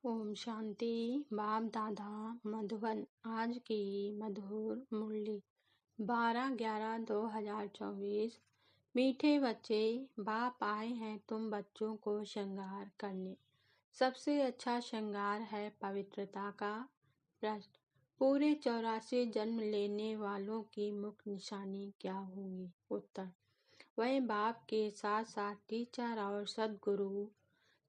ओम शांति। बाप दादा मधुबन। आज की मधुर मुरली 12/11/2024। मीठे बच्चे, बाप आए हैं तुम बच्चों को श्रृंगार करने। सबसे अच्छा श्रृंगार है पवित्रता का। प्रश्न, पूरे 84 जन्म लेने वालों की मुख्य निशानी क्या होगी? उत्तर, वह बाप के साथ साथ टीचर और सद्गुरु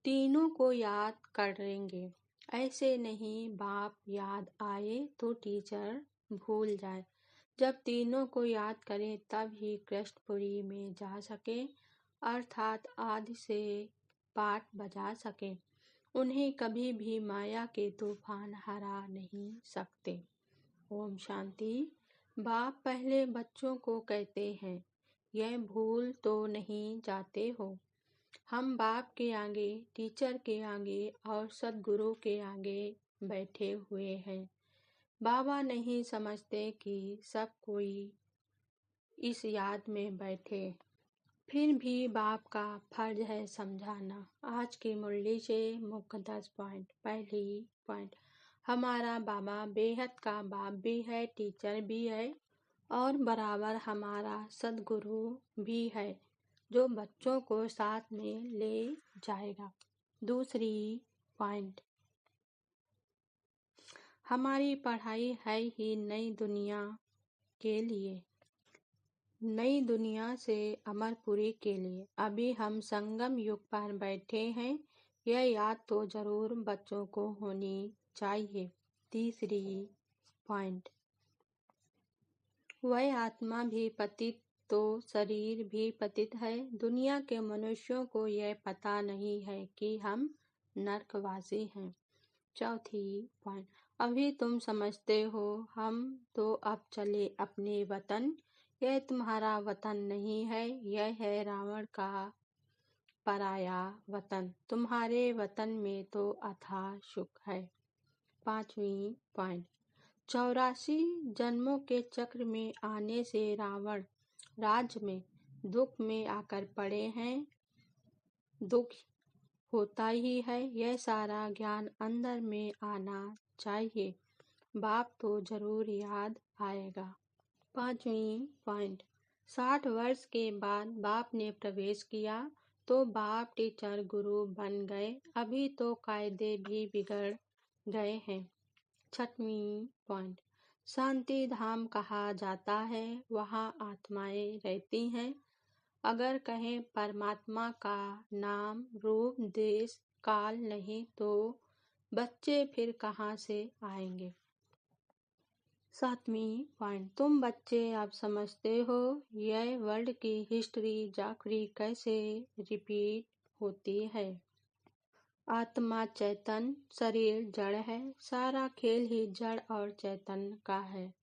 तीनों को याद करेंगे। ऐसे नहीं बाप याद आए तो टीचर भूल जाए। जब तीनों को याद करें तब ही कृष्णपुरी में जा सके, अर्थात आदि से पाठ बजा सके। उन्हें कभी भी माया के तूफान हरा नहीं सकते। ओम शांति। बाप पहले बच्चों को कहते हैं, यह भूल तो नहीं जाते हो। हम बाप के आगे, टीचर के आगे और सद्गुरु के आगे बैठे हुए हैं। बाबा नहीं समझते कि सब कोई इस याद में बैठे, फिर भी बाप का फर्ज है समझाना। आज की मुरली से मुख्य 10 पॉइंट। पहली पॉइंट, हमारा बाबा बेहद का बाप भी है, टीचर भी है और बराबर हमारा सद्गुरु भी है जो बच्चों को साथ में ले जाएगा। दूसरी पॉइंट, हमारी पढ़ाई है ही नई दुनिया के लिए, नई दुनिया से अमरपुरी के लिए। अभी हम संगम युग पर बैठे हैं, यह याद तो जरूर बच्चों को होनी चाहिए। तीसरी पॉइंट, वह आत्मा भी पतित तो शरीर भी पतित है। दुनिया के मनुष्यों को यह पता नहीं है कि हम नरकवासी हैं। चौथी पॉइंट, अभी तुम समझते हो हम तो अब चले अपने वतन। यह तुम्हारा वतन नहीं है, यह है रावण का पराया वतन। तुम्हारे वतन में तो अथाह सुख है। पांचवी पॉइंट, 84 जन्मों के चक्र में आने से रावण राज्य में दुख में आकर पड़े हैं। दुख होता ही है, यह सारा ज्ञान अंदर में आना चाहिए। बाप तो जरूर याद आएगा। पांचवी पॉइंट, 60 वर्ष के बाद बाप ने प्रवेश किया तो बाप टीचर गुरु बन गए। अभी तो कायदे भी बिगड़ गए हैं। छठवीं पॉइंट, शांति धाम कहा जाता है, वहाँ आत्माएं रहती हैं। अगर कहें परमात्मा का नाम, रूप, देश, काल नहीं तो बच्चे फिर कहाँ से आएंगे? सातवीं पॉइंट, तुम बच्चे अब समझते हो यह वर्ल्ड की हिस्ट्री जाखरी कैसे रिपीट होती है। आत्मा चैतन्य, शरीर जड़ है, सारा खेल ही जड़ और चैतन्य का है।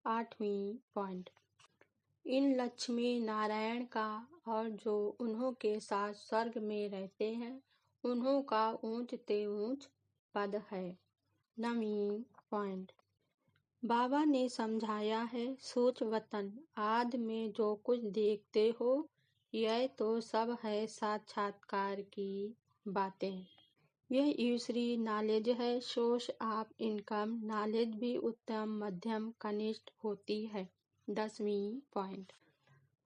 आठवीं पॉइंट, इन लक्ष्मी नारायण का और जो उन्हों के साथ स्वर्ग में रहते हैं उन्हों का ऊंच ते ऊंच पद है। नवीं पॉइंट, बाबा ने समझाया है सोच वतन आदि में जो कुछ देखते हो यह तो सब है साक्षात्कार की बातें। यह ईश्वरी नॉलेज है। सोर्स ऑफ इनकम नॉलेज भी उत्तम, मध्यम, कनिष्ठ होती है। 10वीं पॉइंट,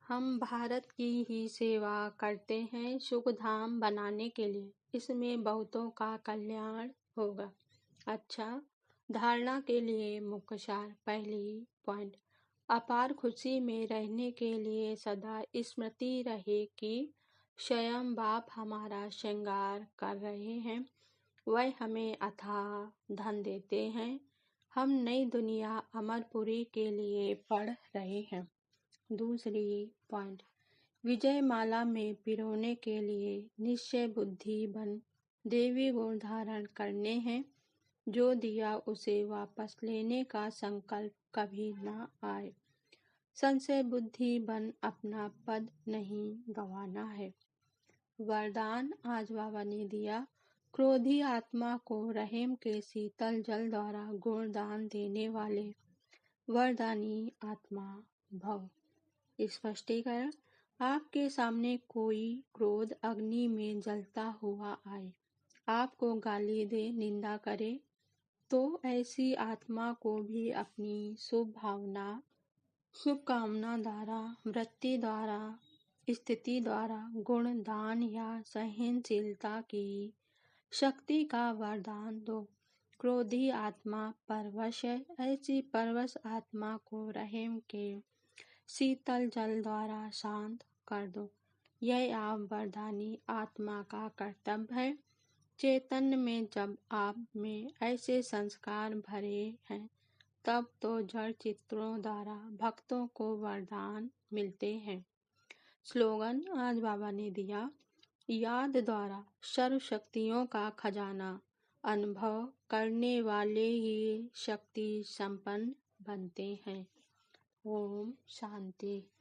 हम भारत की ही सेवा करते हैं सुखधाम बनाने के लिए, इसमें बहुतों का कल्याण होगा। अच्छा, धारणा के लिए मुख्य सार। पहली पॉइंट, अपार खुशी में रहने के लिए सदा स्मृति रहे कि स्वयं बाप हमारा श्रृंगार कर रहे हैं, वह हमें अथाह धन देते हैं। हम नई दुनिया अमरपुरी के लिए पढ़ रहे हैं। दूसरी पॉइंट, विजय माला में पिरोने के लिए निश्चय बुद्धि बन देवी गुण धारण करने हैं। जो दिया उसे वापस लेने का संकल्प कभी न आए। संशय बुद्धि बन अपना पद नहीं गंवाना है। वरदान आज बाबा ने दिया, क्रोधी आत्मा को रहम के शीतल जल द्वारा गुणदान देने वाले वरदानी आत्मा भव। स्पष्टीकरण, आपके सामने कोई क्रोध अग्नि में जलता हुआ आए, आपको गाली दे, निंदा करे, तो ऐसी आत्मा को भी अपनी शुभकामना द्वारा, वृत्ति द्वारा, स्थिति द्वारा, गुण, दान या सहनशीलता की शक्ति का वरदान दो। क्रोधी आत्मा परवश है, ऐसी परवश आत्मा को रहम के शीतल जल द्वारा शांत कर दो। यह आप वरदानी आत्मा का कर्तव्य है। चैतन्य में जब आप में ऐसे संस्कार भरे हैं, तब तो जड़ चित्रों द्वारा भक्तों को वरदान मिलते हैं। स्लोगन आज बाबा ने दिया, याद द्वारा सर्व शक्तियों का खजाना अनुभव करने वाले ही शक्ति संपन्न बनते हैं। ओम शांति।